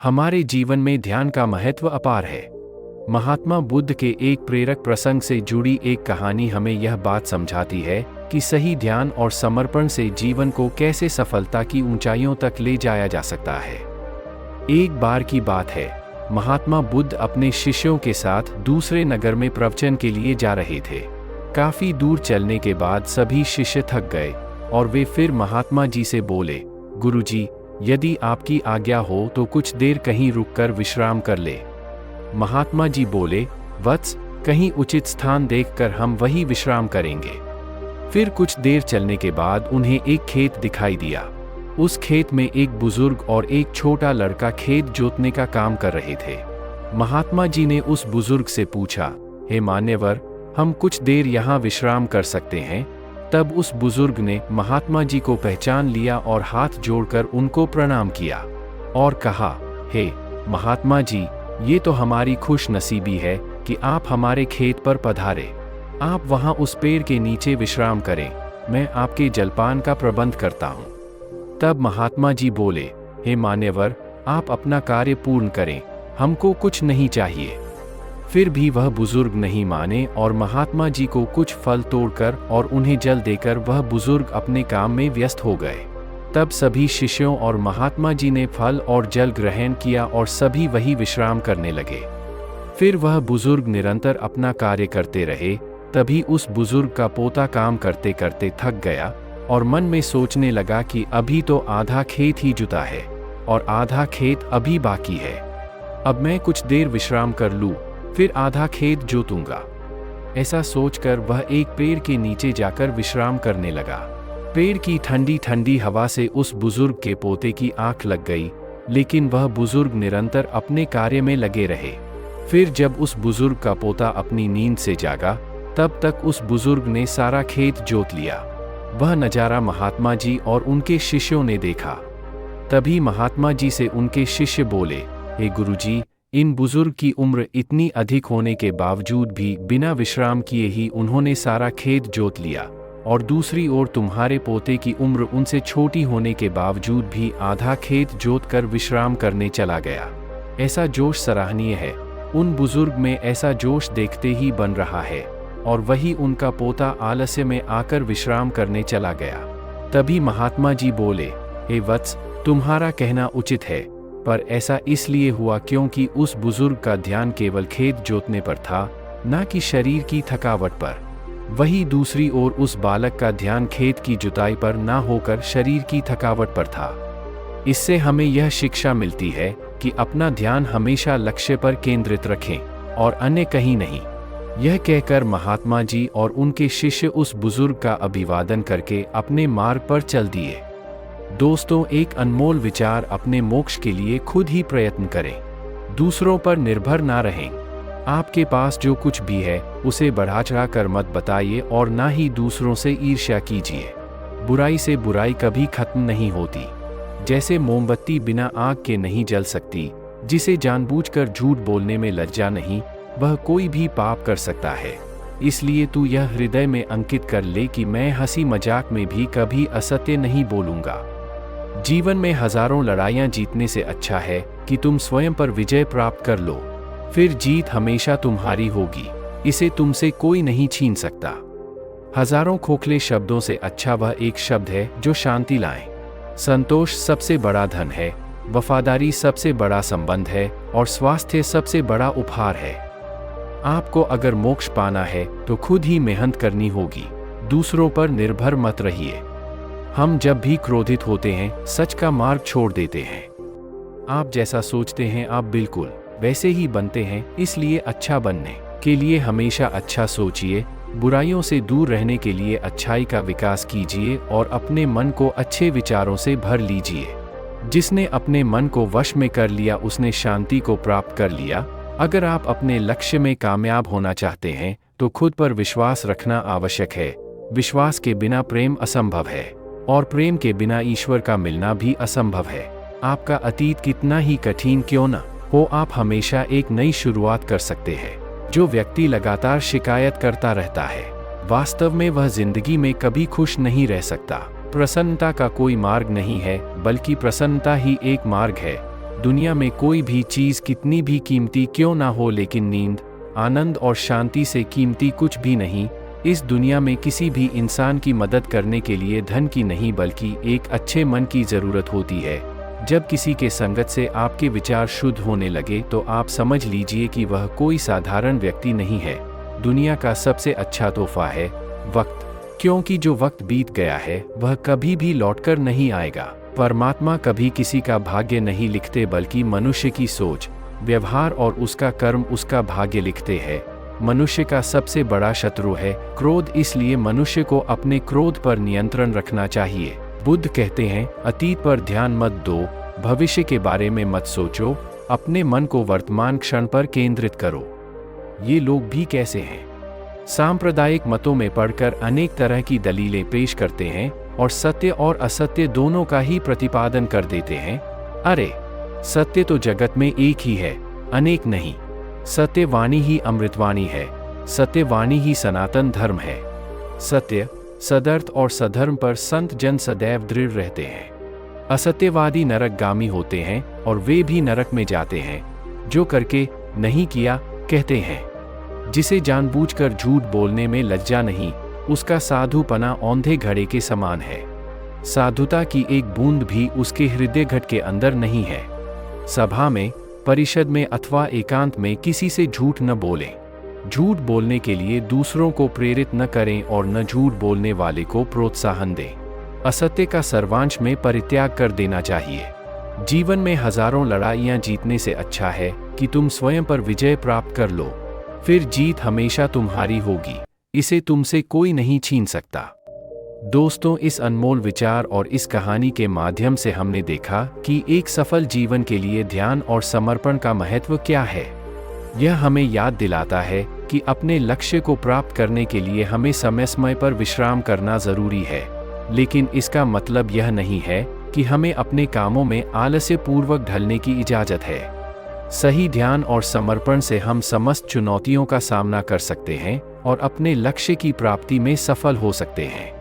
हमारे जीवन में ध्यान का महत्व अपार है। महात्मा बुद्ध के एक प्रेरक प्रसंग से जुड़ी एक कहानी हमें यह बात समझाती है कि सही ध्यान और समर्पण से जीवन को कैसे सफलता की ऊंचाइयों तक ले जाया जा सकता है। एक बार की बात है, महात्मा बुद्ध अपने शिष्यों के साथ दूसरे नगर में प्रवचन के लिए जा रहे थे। काफी दूर चलने के बाद सभी शिष्य थक गए और वे फिर महात्मा जी से बोले, गुरुजी, यदि आपकी आज्ञा हो तो कुछ देर कहीं रुककर विश्राम कर ले। महात्मा जी बोले, वत्स, कहीं उचित स्थान देखकर हम वही विश्राम करेंगे। फिर कुछ देर चलने के बाद उन्हें एक खेत दिखाई दिया। उस खेत में एक बुजुर्ग और एक छोटा लड़का खेत जोतने का काम कर रहे थे। महात्मा जी ने उस बुजुर्ग से पूछा, हे मान्यवर, हम कुछ देर यहाँ विश्राम कर सकते हैं? तब उस बुजुर्ग ने महात्मा जी को पहचान लिया और हाथ जोड़कर उनको प्रणाम किया और कहा, हे महात्मा जी, ये तो हमारी खुश नसीबी है कि आप हमारे खेत पर पधारे। आप वहाँ उस पेड़ के नीचे विश्राम करें, मैं आपके जलपान का प्रबंध करता हूँ। तब महात्मा जी बोले, हे मान्यवर, आप अपना कार्य पूर्ण करें, हमको कुछ नहीं चाहिए। फिर भी वह बुजुर्ग नहीं माने और महात्मा जी को कुछ फल तोड़कर और उन्हें जल देकर वह बुजुर्ग अपने काम में व्यस्त हो गए। तब सभी शिष्यों और महात्मा जी ने फल और जल ग्रहण किया और सभी वही विश्राम करने लगे। फिर वह बुजुर्ग निरंतर अपना कार्य करते रहे। तभी उस बुजुर्ग का पोता काम करते करते थक गया और मन में सोचने लगा कि अभी तो आधा खेत ही जुता है और आधा खेत अभी बाकी है। अब मैं कुछ देर विश्राम कर लूँ, फिर आधा खेत जोतूंगा। ऐसा सोचकर वह एक पेड़ के नीचे जाकर विश्राम करने लगा। पेड़ की ठंडी ठंडी हवा से उस बुजुर्ग के पोते की आंख लग गई, लेकिन वह बुजुर्ग निरंतर अपने कार्य में लगे रहे। फिर जब उस बुजुर्ग का पोता अपनी नींद से जागा, तब तक उस बुजुर्ग ने सारा खेत जोत लिया। वह नजारा महात्मा जी और उनके शिष्यों ने देखा। तभी महात्मा जी से उनके शिष्य बोले, हे गुरुजी, इन बुजुर्ग की उम्र इतनी अधिक होने के बावजूद भी बिना विश्राम किए ही उन्होंने सारा खेत जोत लिया, और दूसरी ओर तुम्हारे पोते की उम्र उनसे छोटी होने के बावजूद भी आधा खेत जोत कर विश्राम करने चला गया। ऐसा जोश सराहनीय है। उन बुजुर्ग में ऐसा जोश देखते ही बन रहा है, और वही उनका पोता आलस्य में आकर विश्राम करने चला गया। तभी महात्मा जी बोले, हे वत्स, तुम्हारा कहना उचित है, पर ऐसा इसलिए हुआ क्योंकि उस बुजुर्ग का ध्यान केवल खेत जोतने पर था, न कि शरीर की थकावट पर। वही दूसरी ओर उस बालक का ध्यान खेत की जुताई पर न होकर शरीर की थकावट पर था। इससे हमें यह शिक्षा मिलती है कि अपना ध्यान हमेशा लक्ष्य पर केंद्रित रखें और अन्य कहीं नहीं। यह कहकर महात्मा जी और उनके शिष्य उस बुजुर्ग का अभिवादन करके अपने मार्ग पर चल दिए। दोस्तों, एक अनमोल विचार, अपने मोक्ष के लिए खुद ही प्रयत्न करें, दूसरों पर निर्भर ना रहें। आपके पास जो कुछ भी है उसे बढ़ा चढ़ा कर मत बताइए और ना ही दूसरों से ईर्ष्या कीजिए। बुराई से बुराई कभी खत्म नहीं होती। जैसे मोमबत्ती बिना आग के नहीं जल सकती, जिसे जानबूझकर झूठ बोलने में लज्जा नहीं, वह कोई भी पाप कर सकता है। इसलिए तू यह हृदय में अंकित कर ले कि मैं हंसी मजाक में भी कभी असत्य नहीं बोलूंगा। जीवन में हजारों लड़ाइयां जीतने से अच्छा है कि तुम स्वयं पर विजय प्राप्त कर लो, फिर जीत हमेशा तुम्हारी होगी, इसे तुमसे कोई नहीं छीन सकता। हजारों खोखले शब्दों से अच्छा वह एक शब्द है जो शांति लाए। संतोष सबसे बड़ा धन है, वफादारी सबसे बड़ा संबंध है और स्वास्थ्य सबसे बड़ा उपहार है। आपको अगर मोक्ष पाना है तो खुद ही मेहनत करनी होगी, दूसरों पर निर्भर मत रहिए। हम जब भी क्रोधित होते हैं, सच का मार्ग छोड़ देते हैं। आप जैसा सोचते हैं आप बिल्कुल वैसे ही बनते हैं, इसलिए अच्छा बनने के लिए हमेशा अच्छा सोचिए, बुराइयों से दूर रहने के लिए अच्छाई का विकास कीजिए और अपने मन को अच्छे विचारों से भर लीजिए। जिसने अपने मन को वश में कर लिया उसने शांति को प्राप्त कर लिया। अगर आप अपने लक्ष्य में कामयाब होना चाहते हैं तो खुद पर विश्वास रखना आवश्यक है। विश्वास के बिना प्रेम असंभव है और प्रेम के बिना ईश्वर का मिलना भी असंभव है। आपका अतीत कितना ही कठिन क्यों न हो, आप हमेशा एक नई शुरुआत कर सकते हैं। जो व्यक्ति लगातार शिकायत करता रहता है, वास्तव में वह जिंदगी में कभी खुश नहीं रह सकता। प्रसन्नता का कोई मार्ग नहीं है, बल्कि प्रसन्नता ही एक मार्ग है। दुनिया में कोई भी चीज़ कितनी भी कीमती क्यों ना हो, लेकिन नींद, आनंद और शांति से कीमती कुछ भी नहीं। इस दुनिया में किसी भी इंसान की मदद करने के लिए धन की नहीं बल्कि एक अच्छे मन की ज़रूरत होती है। जब किसी के संगत से आपके विचार शुद्ध होने लगे तो आप समझ लीजिए कि वह कोई साधारण व्यक्ति नहीं है। दुनिया का सबसे अच्छा तोहफा है वक्त, क्योंकि जो वक्त बीत गया है वह कभी भी लौटकर नहीं आएगा। परमात्मा कभी किसी का भाग्य नहीं लिखते बल्कि मनुष्य की सोच, व्यवहार और उसका कर्म उसका भाग्य लिखते हैं। मनुष्य का सबसे बड़ा शत्रु है क्रोध, इसलिए मनुष्य को अपने क्रोध पर नियंत्रण रखना चाहिए। बुद्ध कहते हैं, अतीत पर ध्यान मत दो, भविष्य के बारे में मत सोचो, अपने मन को वर्तमान क्षण पर केंद्रित करो। ये लोग भी कैसे हैं? सांप्रदायिक मतों में पढ़कर अनेक तरह की दलीलें पेश करते हैं और सत्य और असत्य दोनों का ही प्रतिपादन कर देते हैं। अरे, सत्य तो जगत में एक ही है, अनेक नहीं। सत्यवाणी ही अमृतवाणी है, सत्यवाणी ही सनातन धर्म है। सत्य, सदर्थ और सधर्म पर संत जन सदैव दृढ़ रहते हैं। असत्यवादी नरकगामी होते हैं और वे भी नरक में जाते हैं। जो करके नहीं किया कहते हैं। जिसे जानबूझकर झूठ बोलने में लज्जा नहीं, उसका साधुपना औंधे घड़े के समान है। साधुता की एक बूंद भी उसके हृदय घट के अंदर नहीं है। सभा में, परिषद में अथवा एकांत में किसी से झूठ न बोलें। झूठ बोलने के लिए दूसरों को प्रेरित न करें और न झूठ बोलने वाले को प्रोत्साहन दें। असत्य का सर्वांश में परित्याग कर देना चाहिए। जीवन में हजारों लड़ाइयां जीतने से अच्छा है कि तुम स्वयं पर विजय प्राप्त कर लो, फिर जीत हमेशा तुम्हारी होगी, इसे तुमसे कोई नहीं छीन सकता। दोस्तों, इस अनमोल विचार और इस कहानी के माध्यम से हमने देखा कि एक सफल जीवन के लिए ध्यान और समर्पण का महत्व क्या है। यह हमें याद दिलाता है कि अपने लक्ष्य को प्राप्त करने के लिए हमें समय समय पर विश्राम करना जरूरी है, लेकिन इसका मतलब यह नहीं है कि हमें अपने कामों में आलस्य पूर्वक ढलने की इजाजत है। सही ध्यान और समर्पण से हम समस्त चुनौतियों का सामना कर सकते हैं और अपने लक्ष्य की प्राप्ति में सफल हो सकते हैं।